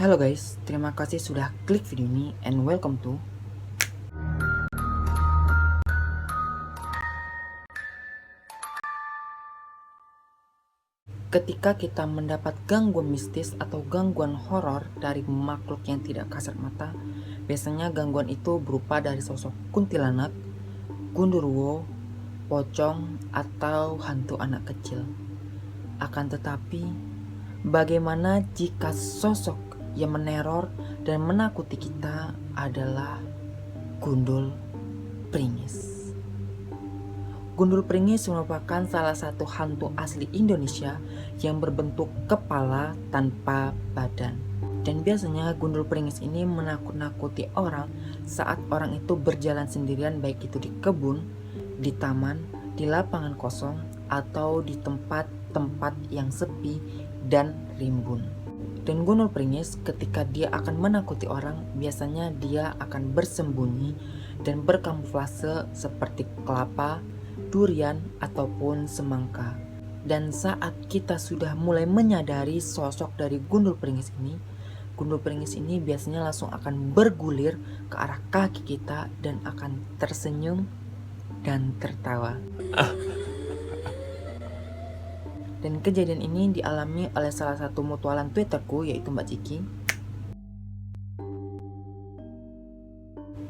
Halo guys, terima kasih sudah klik video ini and welcome to ketika kita mendapat gangguan mistis atau gangguan horor dari makhluk yang tidak kasat mata. Biasanya gangguan itu berupa dari sosok kuntilanak, gundurwo, pocong, atau hantu anak kecil. Akan tetapi, bagaimana jika sosok yang meneror dan menakuti kita adalah gundul pringis? Gundul pringis merupakan salah satu hantu asli Indonesia yang berbentuk kepala tanpa badan. Dan biasanya gundul pringis ini menakut-nakuti orang saat orang itu berjalan sendirian, baik itu di kebun, di taman, di lapangan kosong, atau di tempat-tempat yang sepi dan rimbun. Dan gundul pringis ketika dia akan menakuti orang, biasanya dia akan bersembunyi dan berkamuflase seperti kelapa, durian, ataupun semangka. Dan saat kita sudah mulai menyadari sosok dari gundul pringis ini biasanya langsung akan bergulir ke arah kaki kita dan akan tersenyum dan tertawa. Dan kejadian ini dialami oleh salah satu mutualan Twitterku, yaitu Mbak Ciki.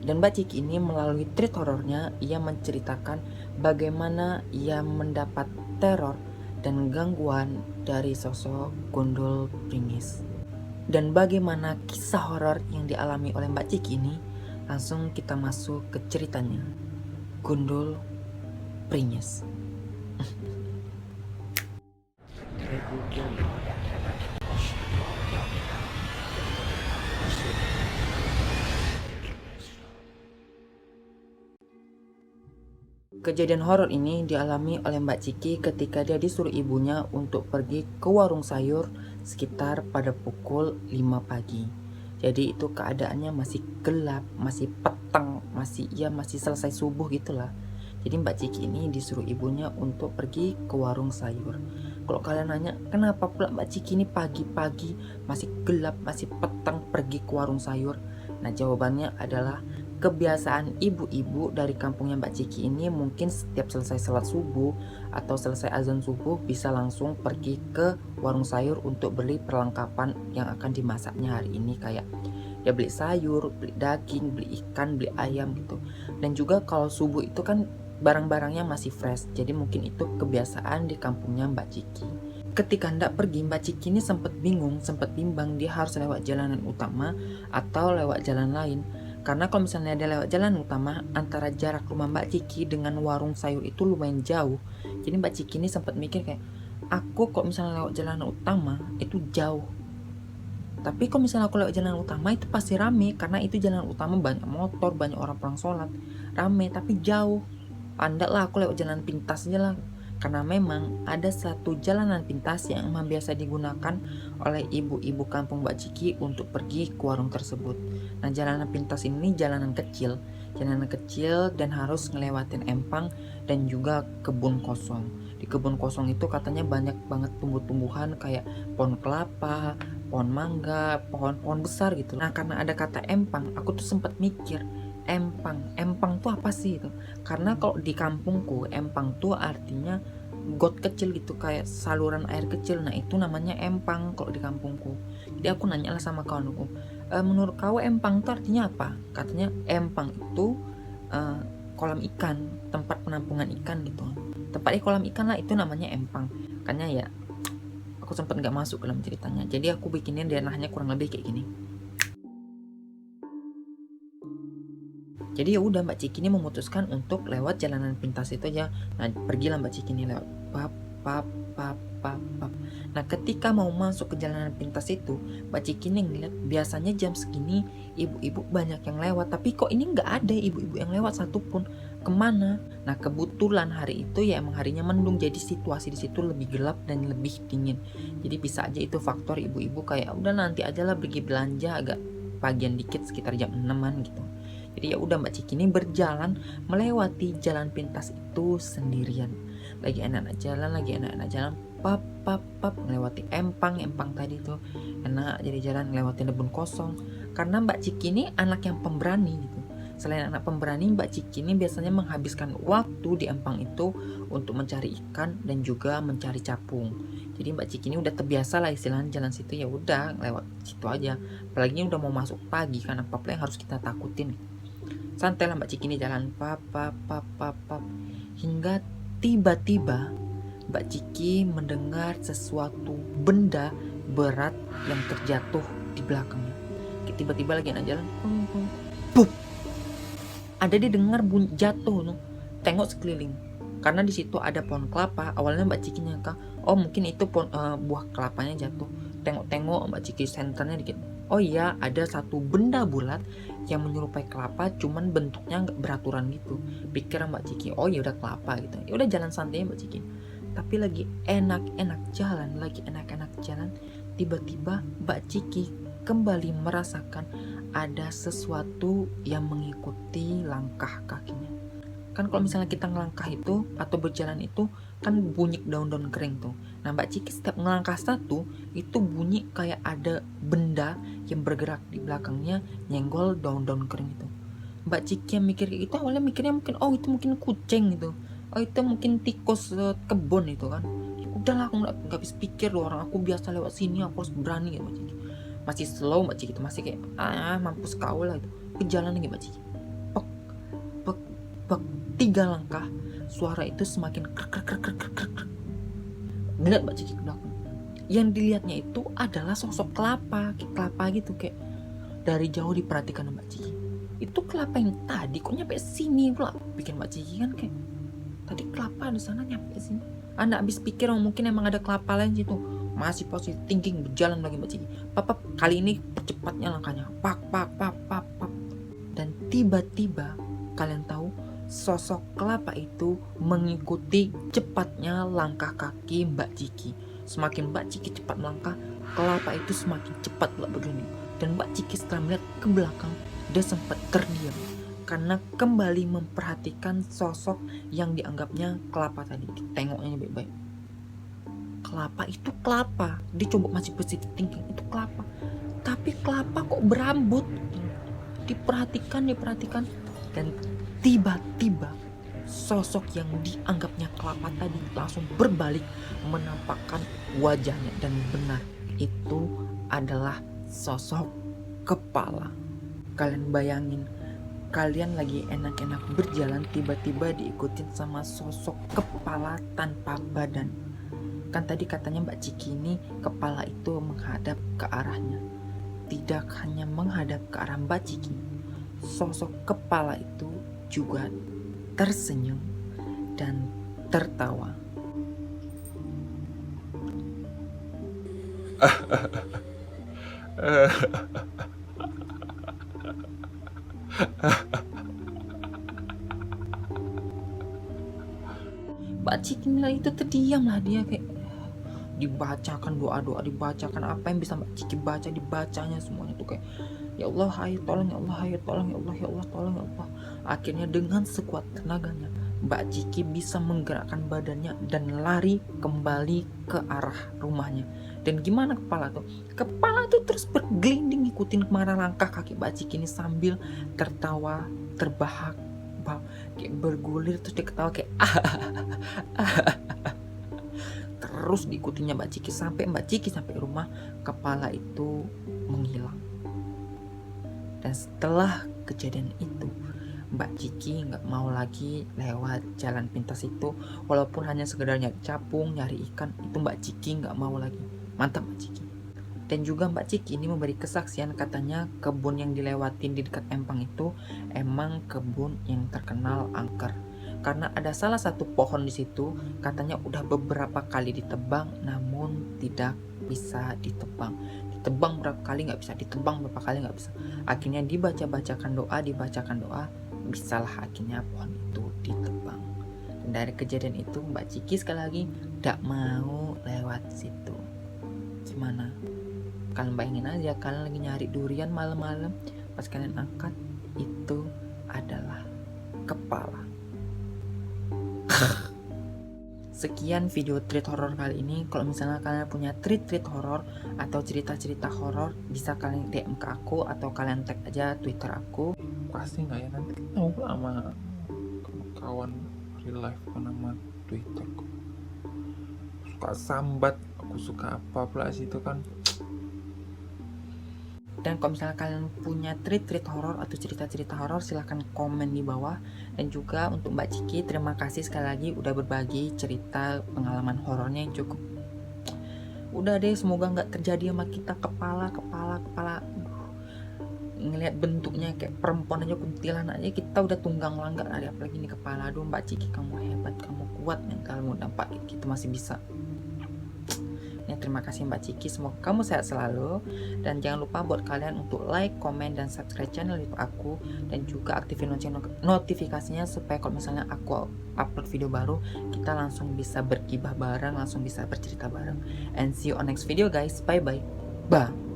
Dan Mbak Ciki ini melalui tweet horornya, ia menceritakan bagaimana ia mendapat teror dan gangguan dari sosok gundul pringis. Dan bagaimana kisah horor yang dialami oleh Mbak Ciki ini, langsung kita masuk ke ceritanya. Gundul pringis. Kejadian horor ini dialami oleh Mbak Ciki ketika dia disuruh ibunya untuk pergi ke warung sayur sekitar pada pukul 5 pagi. Jadi itu keadaannya masih gelap, masih petang, masih selesai subuh gitulah. Jadi Mbak Ciki ini disuruh ibunya untuk pergi ke warung sayur. Kalau kalian nanya kenapa pula Mbak Ciki ini pagi-pagi masih gelap, masih petang pergi ke warung sayur? Nah, jawabannya adalah kebiasaan ibu-ibu dari kampungnya Mbak Ciki ini mungkin setiap selesai sholat subuh atau selesai azan subuh bisa langsung pergi ke warung sayur untuk beli perlengkapan yang akan dimasaknya hari ini, kayak ya beli sayur, beli daging, beli ikan, beli ayam gitu. Dan juga kalau subuh itu kan barang-barangnya masih fresh, jadi mungkin itu kebiasaan di kampungnya Mbak Ciki. Ketika hendak pergi, Mbak Ciki ini sempat bingung, sempat bimbang dia harus lewat jalanan utama atau lewat jalan lain. Karena kalau misalnya dia lewat jalan utama, antara jarak rumah Mbak Ciki dengan warung sayur itu lumayan jauh. Jadi Mbak Ciki ini sempat mikir kayak, aku kok misalnya lewat jalan utama itu jauh, tapi kalau misalnya aku lewat jalan utama itu pasti rame, karena itu jalan utama banyak motor, banyak orang pulang sholat, rame, tapi jauh. Andaklah aku lewat jalan pintas aja lah, karena memang ada satu jalanan pintas yang memang biasa digunakan oleh ibu-ibu kampung Mbak Ciki untuk pergi ke warung tersebut. Nah, jalanan pintas ini jalanan kecil dan harus ngelewatin empang dan juga kebun kosong. Di kebun kosong itu katanya banyak banget tumbuh-tumbuhan kayak pohon kelapa, pohon mangga, pohon-pohon besar gitu. Nah, karena ada kata empang, aku tuh sempat mikir, empang tuh apa sih itu? Karena kalau di kampungku empang tuh artinya got kecil gitu, kayak saluran air kecil. Nah, itu namanya empang kalau di kampungku. Jadi aku nanya lah sama kawanku, menurut kau empang tuh artinya apa? Katanya empang itu kolam ikan, tempat penampungan ikan gitu. Tempatnya kolam ikan lah, itu namanya empang. Makanya ya aku sempat nggak masuk dalam ceritanya. Jadi aku bikinin denahnya kurang lebih kayak gini. Jadi ya udah Mbak Ciki ini memutuskan untuk lewat jalanan pintas itu aja. Nah, pergilah Mbak Ciki ini lewat pap. Nah, ketika mau masuk ke jalanan pintas itu, Mbak Ciki ini ngeliat biasanya jam segini ibu-ibu banyak yang lewat, tapi kok ini nggak ada ibu-ibu yang lewat satupun. Kemana? Nah, kebetulan hari itu ya emang harinya mendung, jadi situasi di situ lebih gelap dan lebih dingin. Jadi bisa aja itu faktor ibu-ibu kayak udah nanti aja lah pergi belanja agak pagian dikit sekitar jam 6-an gitu. Jadi ya udah Mbak Ciki ini berjalan melewati jalan pintas itu sendirian. Lagi enak-enak jalan, pap melewati empang tadi tuh enak jadi jalan melewati kebun kosong. Karena Mbak Ciki ini anak yang pemberani gitu. Selain anak pemberani, Mbak Ciki ini biasanya menghabiskan waktu di empang itu untuk mencari ikan dan juga mencari capung. Jadi Mbak Ciki ini udah terbiasa lah istilahnya jalan situ, ya udah lewat situ aja. Apalagi ini udah mau masuk pagi kan, apa yang harus kita takutin. Santai lah Mbak Ciki ini jalan pap hingga tiba-tiba Mbak Ciki mendengar sesuatu benda berat yang terjatuh di belakangnya. Tiba-tiba lagi anak jalan, pup, ada didengar bunyi jatuh tuh. Tengok sekeliling, karena di situ ada pohon kelapa. Awalnya Mbak Ciki nyangka, oh mungkin itu buah kelapanya jatuh. Tengok Mbak Ciki senternya dikit. Oh iya, ada satu benda bulat yang menyerupai kelapa, cuman bentuknya nggak beraturan gitu. Pikir Mbak Ciki, oh ya udah kelapa gitu. Ya udah jalan santai Mbak Ciki. Tapi lagi enak-enak jalan, tiba-tiba Mbak Ciki kembali merasakan ada sesuatu yang mengikuti langkah kakinya. Kan kalau misalnya kita ngelangkah itu atau berjalan itu kan bunyi daun-daun kering tuh. Nah Mbak Ciki setiap ngelangkah satu itu bunyi kayak ada benda yang bergerak di belakangnya nyenggol daun-daun kering itu. Mbak Ciki yang mikir itu awalnya mikirnya mungkin oh itu mungkin kucing gitu, oh itu mungkin tikus kebun itu kan. Udahlah aku nggak habis pikir loh, orang aku biasa lewat sini, aku harus berani ya Mbak Ciki. Masih slow Mbak Ciki itu, masih kayak mampus kau lah itu. Berjalan lagi Mbak Ciki, pek 3 langkah suara itu semakin krek. Lihat Mbak Ciki ke belakang, yang dilihatnya itu adalah sosok kelapa gitu, kayak dari jauh diperhatikan Mbak Ciki. Itu kelapa yang tadi kok nyampe sini pula, bikin Mbak Ciki kan kayak tadi kelapa di sana nyampe sini. Anda habis pikir mungkin emang ada kelapa lain situ. Masih positif thinking, berjalan lagi Mbak Ciki. Pap, kali ini percepatnya langkahnya. Pak. Dan tiba-tiba kalian tahu sosok kelapa itu mengikuti cepatnya langkah kaki Mbak Ciki. Semakin Mbak Ciki cepat melangkah, kelapa itu semakin cepat pula bergelinding. Dan Mbak Ciki setelah melihat ke belakang, dia sempat terdiam karena kembali memperhatikan sosok yang dianggapnya kelapa tadi. Tengoknya baik-baik. Kelapa itu kelapa. Dia coba masih positive thinking, itu kelapa. Tapi kelapa kok berambut? Diperhatikan dan tiba-tiba sosok yang dianggapnya kelapa tadi langsung berbalik menampakkan wajahnya, dan benar itu adalah sosok kepala. Kalian bayangin, kalian lagi enak-enak berjalan tiba-tiba diikutin sama sosok kepala tanpa badan. Kan tadi katanya Mbak Ciki ini kepala itu menghadap ke arahnya. Tidak hanya menghadap ke arah Mbak Ciki, sosok kepala itu juga tersenyum dan tertawa. Mbak Ciki itu terdiam lah, dia kayak dibacakan doa-doa, dibacakan apa yang bisa Mbak Ciki baca, dibacanya semuanya tuh kayak ya Allah ayo tolong, ya Allah ayo tolong, ya Allah, ya Allah tolong, ya Allah. Akhirnya dengan sekuat tenaganya Mbak Ciki bisa menggerakkan badannya dan lari kembali ke arah rumahnya. Dan gimana kepala tuh? Kepala tuh terus bergelinding ngikutin kemana langkah kaki Mbak Ciki ini sambil tertawa terbahak, kayak bergulir terus dia ketawa kayak terus diikutinya Mbak Ciki sampai Mbak Ciki sampai rumah, kepala itu menghilang. Dan setelah kejadian itu Mbak Ciki nggak mau lagi lewat jalan pintas itu, walaupun hanya sekedar nyari capung, nyari ikan, itu Mbak Ciki nggak mau lagi. Mantap Mbak Ciki. Dan juga Mbak Ciki ini memberi kesaksian, katanya kebun yang dilewatin di dekat empang itu emang kebun yang terkenal angker. Karena ada salah satu pohon di situ katanya udah beberapa kali ditebang namun tidak bisa ditebang. Ditebang berapa kali nggak bisa, ditebang berapa kali nggak bisa. Akhirnya dibacakan doa, bisalah akhirnya pohon itu ditebang. Dan dari kejadian itu Mbak Ciki sekali lagi tidak mau lewat situ. Gimana? Kalian bayangin aja, kalian lagi nyari durian malam-malam, pas kalian angkat itu adalah kepala. sekian video treat horror kali ini. Kalau misalnya kalian punya treat horror atau cerita-cerita horror, bisa kalian DM ke aku atau kalian tag aja Twitter aku. Pasti nggak ya nanti ketemu pula sama kawan real life kan nama Twitter kok. Suka sambat, aku suka apa pula situ kan. Dan kalau misalnya kalian punya treat horror atau cerita-cerita horror, silahkan komen di bawah. Dan juga untuk Mbak Ciki, terima kasih sekali lagi udah berbagi cerita pengalaman horornya yang cukup. Udah deh, semoga nggak terjadi sama kita. Kepala ngelihat bentuknya kayak perempuan aja, kuntilanak aja kita udah tunggang langgar, apalagi ini kepala. Aduh Mbak Ciki, kamu hebat, kamu kuat mentalmu, dampak kita masih bisa. Ya, terima kasih Mbak Ciki, semoga kamu sehat selalu. Dan jangan lupa buat kalian untuk like, komen, dan subscribe channel YouTube aku. Dan juga aktifin lonceng notifikasinya supaya kalau misalnya aku upload video baru, kita langsung bisa bergibah bareng, langsung bisa bercerita bareng. And see you on next video guys, bye bye. Bye.